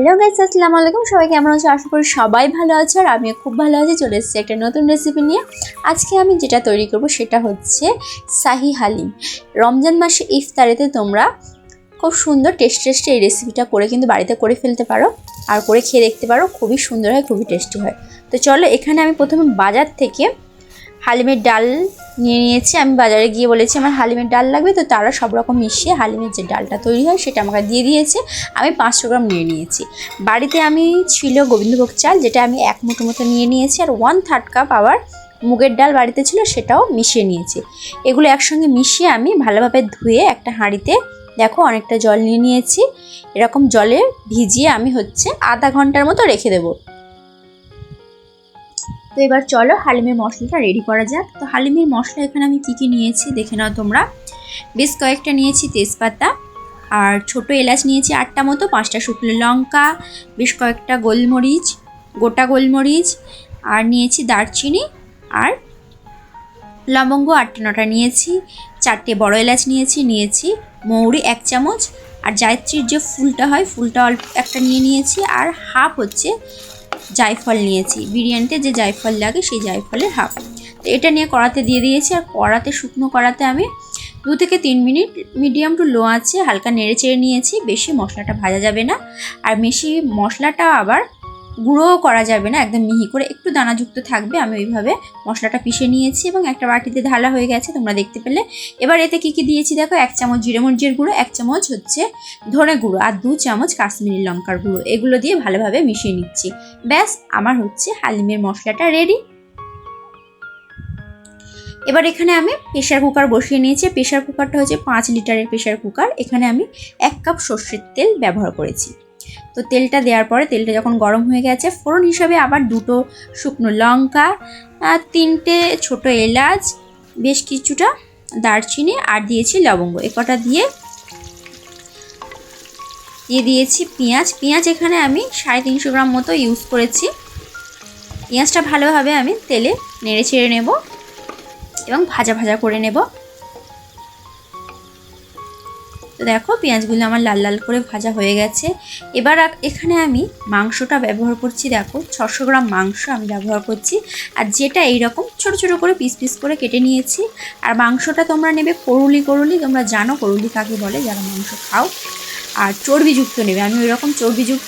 Hello guys, আসসালামু আলাইকুম। সবাই কেমন আছো? আশা করি সবাই ভালো আছো আর আমিও খুব ভালো আছি। চলে এসেছি একটা নতুন রেসিপি নিয়ে। আজকে আমি যেটা তৈরি করব সেটা হচ্ছে শাহি হালিম। রমজান মাসে ইফতারেতে তোমরা খুব সুন্দর টেস্টি এই রেসিপিটা করে কিন্তু বাড়িতে করে ফেলতে পারো আর করে খেয়ে দেখতে পারো। খুবই সুন্দর হয়, খুবই টেস্টি হয়। তো চলো, এখানে আমি প্রথমে বাজার থেকে হালিমের ডাল নিয়ে নিয়েছি। আমি বাজারে গিয়ে বলেছি আমার হালিমের ডাল লাগবে, তো তারা সব রকম মিশিয়ে হালিমের যে ডালটা তৈরি হয় সেটা আমাকে দিয়ে দিয়েছে। আমি 500 গ্রাম নিয়ে নিয়েছি। বাড়িতে আমি ছিল গোবিন্দভোগ চাল, যেটা আমি 1 মুঠো মতো নিয়ে নিয়েছি, আর 1/3 কাপ আবার মুগের ডাল বাড়িতে ছিল, সেটাও মিশিয়ে নিয়েছি। এগুলো একসঙ্গে মিশিয়ে আমি ভালোভাবে ধুয়ে একটা হাঁড়িতে দেখো অনেকটা জল নিয়ে নিয়েছি। এরকম জলে ভিজিয়ে আমি আধা ঘন্টার মতো রেখে দেবো। তো এবার চলো হালিমের মশলাটা রেডি করা যাক। তো হালিমের মশলা এখানে আমি কী নিয়েছি দেখে নাও তোমরা। বেশ কয়েকটা নিয়েছি তেজপাতা, আর ছোট এলাচ নিয়েছি 8টা মতো, 5টা শুকনো লঙ্কা, বেশ কয়েকটা গোলমরিচ, গোটা গোলমরিচ, আর নিয়েছি দারচিনি আর লবঙ্গ 8-9টা নিয়েছি, 4টে বড় এলাচ নিয়েছি মৌরি 1 চামচ, আর জায়ত্রীর যে ফুলটা হয় ফুলটা অল্প একটা নিয়েছি, আর হাফ জায়ফল নিয়েছি। বিরিয়ানিতে যে জায়ফল লাগে সেই জায়ফলের হাফ। তো এটা নিয়ে কড়াতে দিয়ে দিয়েছি, আর শুকনো কড়াতে আমি 2 থেকে 3 মিনিট মিডিয়াম টু লো আছে হালকা নেড়ে চেড়ে নিয়েছি। বেশি মশলাটা ভাজা যাবে না, আর বেশি মশলাটা আবার গুঁড়োও করা যাবে না, একদম মিহি করে একটু দানাযুক্ত থাকবে। আমি ওইভাবে মশলাটা পিষে নিয়েছি এবং একটা বাটিতে ঢালা হয়ে গেছে, তোমরা দেখতে পেলে। এবার এতে কী দিয়েছি দেখো, 1 চামচ জিরে মরিচের গুঁড়ো, 1 চামচ ধনে গুঁড়ো, আর 2 চামচ কাশ্মীরি লঙ্কার গুঁড়ো। এগুলো দিয়ে ভালোভাবে মিশিয়ে নিচ্ছি। ব্যাস, আমার হালিমের মশলাটা রেডি। এবার এখানে আমি প্রেশার কুকার বসিয়ে নিয়েছি। প্রেশার কুকারটা 5 লিটারের প্রেশার কুকার। এখানে আমি 1 কাপ সর্ষের তেল ব্যবহার করেছি। তো তেলটা দেওয়ার পরে তেলটা যখন গরম হয়ে গেছে, ফোড়ন হিসাবে আবার 2টো শুকনো লঙ্কা, 3টে ছোট এলাচ, বেশ কিছুটা দারচিনি, আর দিয়েছি লবঙ্গ। একটা দিয়ে দিয়েছি পেঁয়াজ এখানে আমি 350 গ্রাম মতো ইউজ করেছি। পেঁয়াজটা ভালোভাবে আমি তেলে নেড়ে চেড়ে নেব এবং ভাজা করে নেব। তো দেখো পেঁয়াজগুলো আমার লাল লাল করে ভাজা হয়ে গেছে। এবার এখানে আমি মাংসটা ব্যবহার করছি। দেখো 600 গ্রাম মাংস আমি ব্যবহার করছি, আর যেটা এইরকম ছোট ছোট করে পিস করে কেটে নিয়েছি। আর মাংসটা তোমরা নেবে করুলি, তোমরা জানো করুলি কাকে বলে যারা মাংস খাও, আর চর্বিযুক্ত নেবে। আমি ওইরকম চর্বিযুক্ত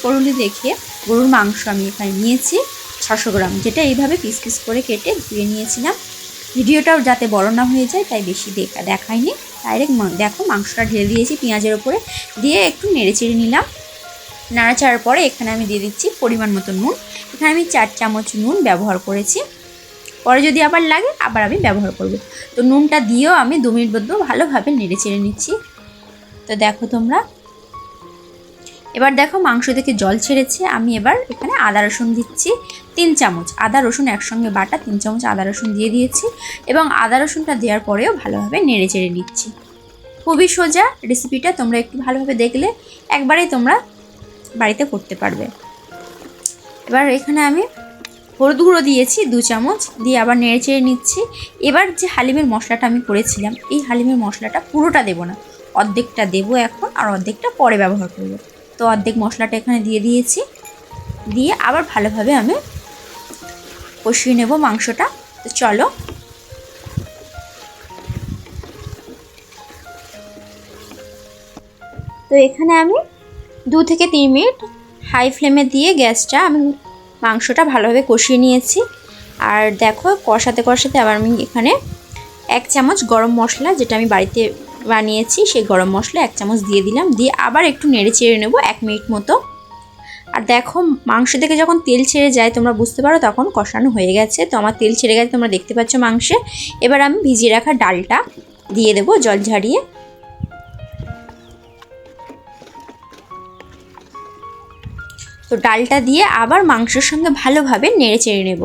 করুলি দেখে গরুর মাংস আমি এখানে নিয়েছি 600 গ্রাম, যেটা এইভাবে পিস করে কেটে ধুয়ে নিয়েছিলাম। ভিডিওটাও যাতে বড় না হয়ে যায় তাই বেশি দেখাইনি। ডাইরেক্ট দেখো মাংসটা ঢেলে দিয়েছি পেঁয়াজের ওপরে, দিয়ে একটু নেড়ে চেড়ে নিলাম। নাড়াচাড়ার পরে এখানে আমি দিয়ে দিচ্ছি পরিমাণ মতো নুন। এখানে আমি 4 চামচ নুন ব্যবহার করেছি, পরে যদি আবার লাগে আবার আমি ব্যবহার করব। তো নুনটা দিয়েও আমি 2 মিনিট মতো ভালোভাবে নেড়ে চেড়ে নিচ্ছি। তো দেখো তোমরা, এবার দেখো মাংস থেকে জল ছেড়েছে। আমি এবার এখানে আদা রসুন দিচ্ছি 3 চামচ। আদা রসুন একসঙ্গে বাটা 3 চামচ আদা রসুন দিয়ে দিয়েছি, এবং আদা রসুনটা দেওয়ার পরেও ভালোভাবে নেড়ে চেড়ে নিচ্ছি। খুবই সোজা রেসিপিটা, তোমরা একটু ভালোভাবে দেখলে একবারেই তোমরা বাড়িতে করতে পারবে। এবার এখানে আমি হলুদ গুঁড়ো দিয়েছি 2 চামচ, দিয়ে আবার নেড়ে চেড়ে নিচ্ছি। এবার যে হালিমের মশলাটা আমি করেছিলাম, এই হালিমের মশলাটা পুরোটা দেবো না, অর্ধেকটা দেবো এখন, আর অর্ধেকটা পরে ব্যবহার করবো। তো অর্ধেক মশলাটা এখানে দিয়ে দিয়েছি, দিয়ে আবার ভালোভাবে আমি কষিয়ে নেব মাংসটা। তো চলো, তো এখানে আমি 2 থেকে 3 মিনিট হাই ফ্লেমে দিয়ে গ্যাসটা আমি মাংসটা ভালোভাবে কষিয়ে নিয়েছি। আর দেখো কষাতে আবার আমি এখানে 1 চামচ গরম মশলা, যেটা আমি বাড়িতে বানিয়েছি সেই গরম মশলা 1 চামচ দিয়ে দিলাম, দিয়ে আবার একটু নেড়ে চেড়ে নেব 1 মিনিট মতো। আর দেখো মাংস থেকে যখন তেল ছেড়ে যায় তোমরা বুঝতে পারো তখন কষানো হয়ে গেছে। তো আমার তেল ছেড়ে গেছে, তোমরা দেখতে পাচ্ছ মাংসে। এবার আমি ভিজিয়ে রাখা ডালটা দিয়ে দেবো জল ঝারিয়ে। তো ডালটা দিয়ে আবার মাংসের সঙ্গে ভালোভাবে নেড়ে চেড়ে নেব।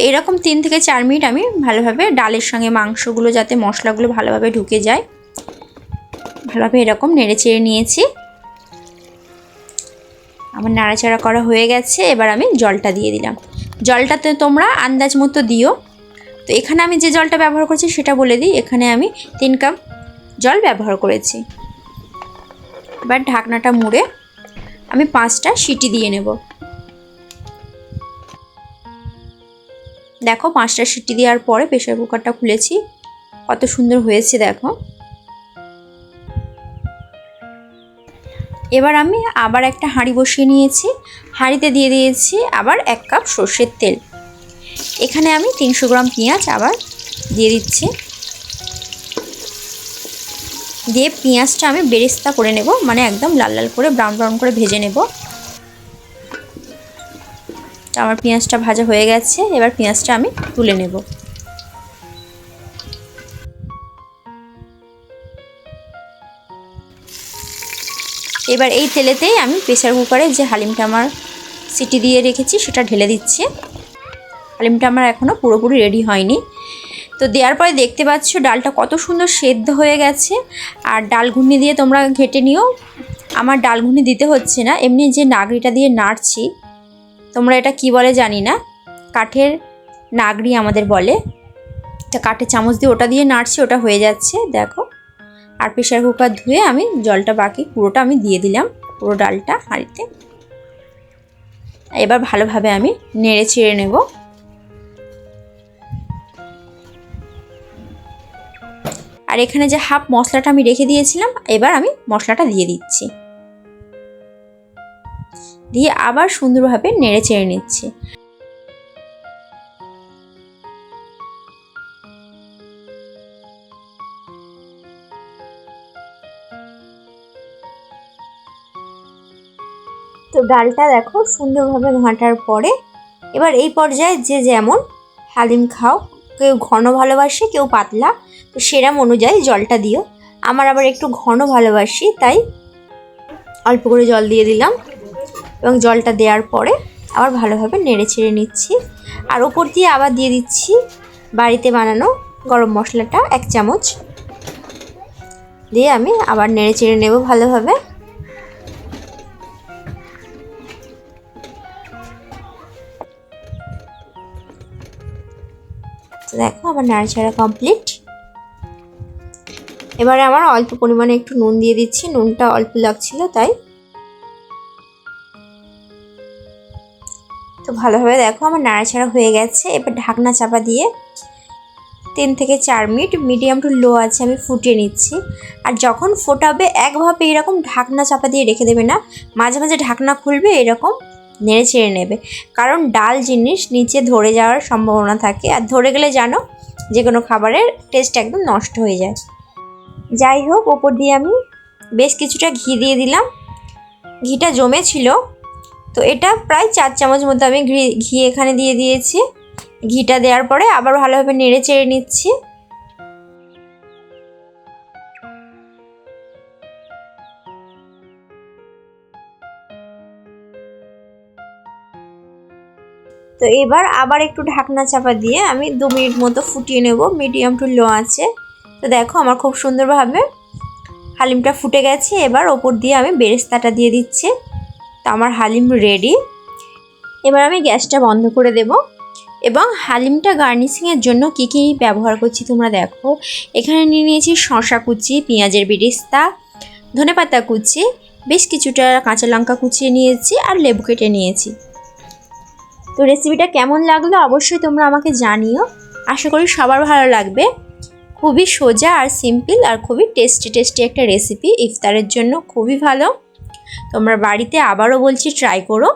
এরকম 3 থেকে 4 মিনিট আমি ভালোভাবে ডালের সঙ্গে মাংসগুলো যাতে মশলাগুলো ভালোভাবে ঢুকে যায়, ভালোভাবে এরকম নেড়ে চেড়ে নিয়েছি। আমার নাড়াচাড়া করা হয়ে গেছে। এবার আমি জলটা দিয়ে দিলাম। জলটাতে তোমরা আন্দাজ মতো দিও, তো এখানে আমি যে জলটা ব্যবহার করছি সেটা বলে দিই। এখানে আমি 3 কাপ জল ব্যবহার করেছি। এবার ঢাকনাটা মুড়ে আমি 5টা সিটি দিয়ে নেব। দেখো 5টা সিটি দেওয়ার পরে প্রেসার কুকারটা খুলেছি, কত সুন্দর হয়েছে দেখো। এবার আমি আবার একটা হাঁড়ি বসিয়ে নিয়েছি, হাঁড়িতে দিয়ে দিয়েছি আবার 1 কাপ সর্ষের তেল। এখানে আমি 300 গ্রাম পেঁয়াজ আবার দিয়ে দিচ্ছি, দিয়ে পেঁয়াজটা আমি বেরেস্তা করে নেব, মানে একদম লাল লাল করে ব্রাউন ব্রাউন করে ভেজে নেব। তো আমার পেঁয়াজটা ভাজা হয়ে গেছে, এবার পেঁয়াজটা আমি তুলে নেব। এবার এই তেলেতেই আমি প্রেসার কুকারে যে হালিমটা আমার সিটি দিয়ে রেখেছি সেটা ঢেলে দিচ্ছি। হালিমটা আমার এখনও পুরোপুরি রেডি হয়নি। তো দেওয়ার পরে দেখতে পাচ্ছ ডালটা কত সুন্দর সেদ্ধ হয়ে গেছে। আর ডাল ঘুগনি দিয়ে তোমরা ঘেটে নিও, আমার ডাল ঘুগনি দিতে হচ্ছে না, এমনি যে নাগড়িটা দিয়ে নাড়ছি, তোমরা এটা কি বলে জানি না, কাঠের নাগড়ি আমাদের বলে। তা কাঠের চামচ দিয়ে ওটা দিয়ে নাড়ছি, ওটা হয়ে যাচ্ছে দেখো। আর প্রেসার কুকার ধুয়ে আমি জলটা বাকি পুরোটা আমি দিয়ে দিলাম পুরো ডালটা হাঁড়িতে। এবার ভালোভাবে আমি নেড়ে চেড়ে নেব। আর এখানে যে হাফ মশলাটা আমি রেখে দিয়েছিলাম, এবার আমি মশলাটা দিয়ে দিচ্ছি, দিয়ে আবার সুন্দরভাবে নেড়ে চেড়ে নিচ্ছি। তো ডালটা দেখো সুন্দরভাবে ঘাঁটার পরে এবার এই পর্যায়ে যে যেমন হালিম খাও, কেউ ঘন ভালোবাসে কেউ পাতলা, তো সেরম অনুযায়ী জলটা দিও। আমার আবার একটু ঘন ভালোবাসি, তাই অল্প করে জল দিয়ে দিলাম। এবং জলটা দেওয়ার পরে আবার ভালোভাবে নেড়ে ছেড়ে নিচ্ছি। আর ওপর দিয়ে আবার দিয়ে দিচ্ছি বাড়িতে বানানো গরম মশলাটা 1 চামচ, দিয়ে আমি আবার নেড়ে চেড়ে নেব ভালোভাবে। দেখো আমার নাড়াচাড়া কমপ্লিট। এবারে আমার অল্প পরিমাণে একটু নুন দিয়ে দিচ্ছি, নুনটা অল্প লাগছিল তাই। তো ভালোভাবে দেখো আমার নাড়াচাড়া হয়ে গেছে। এবার ঢাকনা চাপা দিয়ে 3 থেকে 4 মিনিট মিডিয়াম টু লো আছে আমি ফুটিয়ে নিচ্ছি। আর যখন ফোটাবে একভাবে এরকম ঢাকনা চাপা দিয়ে রেখে দেবে না, মাঝে মাঝে ঢাকনা খুলবে, এরকম নেড়ে ছেড়ে নেবে, কারণ ডাল জিনিস নিচে ধরে যাওয়ার সম্ভাবনা থাকে। আর ধরে গেলে জানো যে কোনো খাবারের টেস্ট একদম নষ্ট হয়ে যায়। যাই হোক, ওপর দিয়ে আমি বেশ কিছুটা ঘি দিয়ে দিলাম, ঘিটা জমেছিল, তো এটা প্রায় 4 চামচ মতো আমি ঘি এখানে দিয়ে দিয়েছি। ঘিটা দেওয়ার পরে আবার ভালোভাবে নেড়ে চেড়ে নিচ্ছি। তো এবার আবার একটু ঢাকনা চাপা দিয়ে আমি 2 মিনিট মতো ফুটিয়ে নেব মিডিয়াম টু লো আছে। তো দেখো আমার খুব সুন্দরভাবে হালিমটা ফুটে গেছে। এবার ওপর দিয়ে আমি বেরেস্তাটা দিয়ে দিচ্ছি। তো আমার হালিম রেডি। এবার আমি গ্যাসটা বন্ধ করে দেব এবং হালিমটা গার্নিশিংয়ের জন্য কী কী ব্যবহার করছি তোমরা দেখো। এখানে নিয়ে নিয়েছি শসা কুচি, পেঁয়াজের বেরেস্তা, ধনেপাতা কুচি, বেশ কিছুটা কাঁচা লঙ্কা কুচিয়ে নিয়েছি আর লেবু কেটে নিয়েছি। তো রেসিপিটা কেমন লাগলো অবশ্যই তোমরা আমাকে জানিও, আশা করি সবার ভালো লাগবে। খুবই সোজা আর সিম্পল আর খুবই টেস্টি একটা রেসিপি, ইফতারের জন্য খুবই ভালো। তোমরা বাড়িতে আবারও বলছি ট্রাই করো।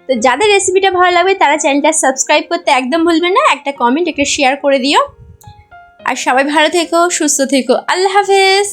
তো যাদের রেসিপিটা ভালো লাগবে তারা চ্যানেলটা সাবস্ক্রাইব করতে একদম ভুলবে না, একটা কমেন্ট একটা শেয়ার করে দিও। আর সবাই ভালো থেকো, সুস্থ থেকো, আল্লাহ হাফেজ।